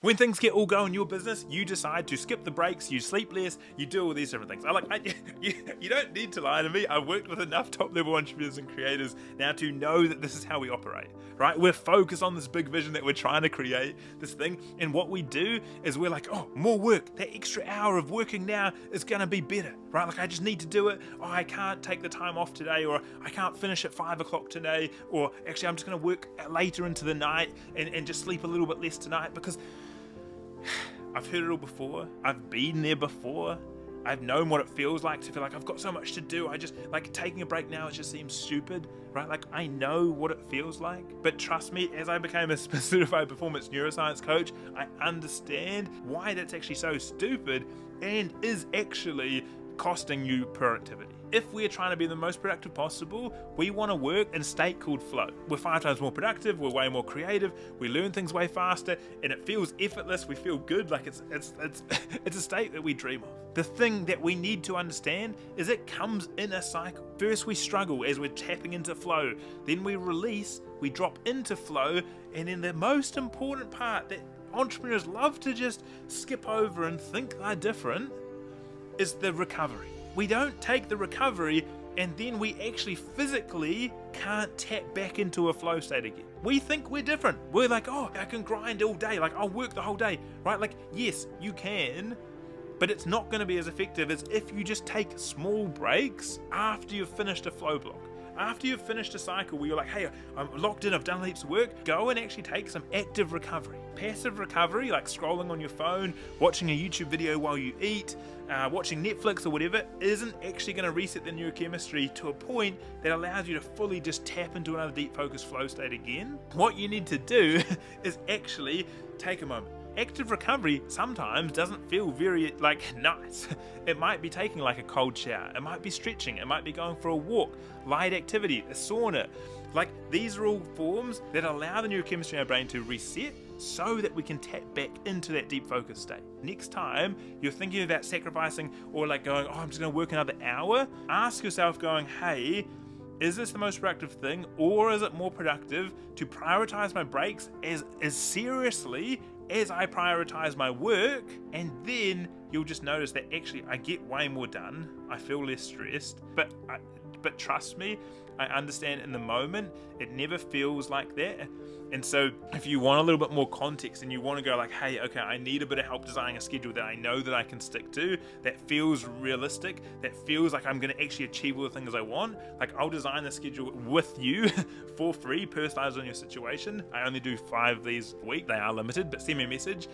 When things get all go in your business, you decide to skip the breaks, you sleep less, you do all these different things. You don't need to lie to me. I've worked with enough top-level entrepreneurs and creators now to know that this is how we operate, right? We're focused on this big vision that we're trying to create, this thing, and what we do is we're like, oh, more work. That extra hour of working now is going to be better, right? Like, I just need to do it. Oh, I can't take the time off today, or I can't finish at 5 o'clock today, or actually I'm just going to work later into the night and just sleep a little bit less tonight because I've heard it all before. I've been there before. I've known what it feels like to feel like I've got so much to do. I just, like, taking a break now, it just seems stupid, right? Like, I know what it feels like. But trust me, as I became a certified performance neuroscience coach, I understand why that's actually so stupid and is actually costing you productivity. If we're trying to be the most productive possible, we want to work in a state called flow. We're 5 times more productive, we're way more creative, we learn things way faster, and it feels effortless, we feel good, like it's a state that we dream of. The thing that we need to understand is it comes in a cycle. First we struggle as we're tapping into flow, then we release, we drop into flow, and then the most important part that entrepreneurs love to just skip over and think they're different is the recovery. We don't take the recovery and then we actually physically can't tap back into a flow state again. We think we're different. We're like, oh, I can grind all day, like I'll work the whole day, right? Like, yes, you can, but it's not going to be as effective as if you just take small breaks after you've finished a flow block. After you've finished a cycle where you're like, hey, I'm locked in, I've done heaps of work, go and actually take some active recovery. Passive recovery, like scrolling on your phone, watching a YouTube video while you eat, watching Netflix or whatever, isn't actually going to reset the neurochemistry to a point that allows you to fully just tap into another deep focus flow state again. What you need to do is actually take a moment. Active recovery sometimes doesn't feel very nice. It might be taking like a cold shower, it might be stretching, it might be going for a walk, light activity, a sauna. Like, these are all forms that allow the neurochemistry in our brain to reset so that we can tap back into that deep focus state. Next time you're thinking about sacrificing or like going, oh, I'm just going to work another hour, ask yourself going, hey, is this the most productive thing, or is it more productive to prioritize my breaks as seriously as I prioritize my work? And then you'll just notice that actually I get way more done, I feel less stressed, but trust me, I understand in the moment it never feels like that. And so if you want a little bit more context and you want to go like, hey, okay, I need a bit of help designing a schedule that I know that I can stick to, that feels realistic, that feels like I'm going to actually achieve all the things I want, like, I'll design the schedule with you for free, personalized on your situation. I only do 5 of these a week. They are limited, but send me a message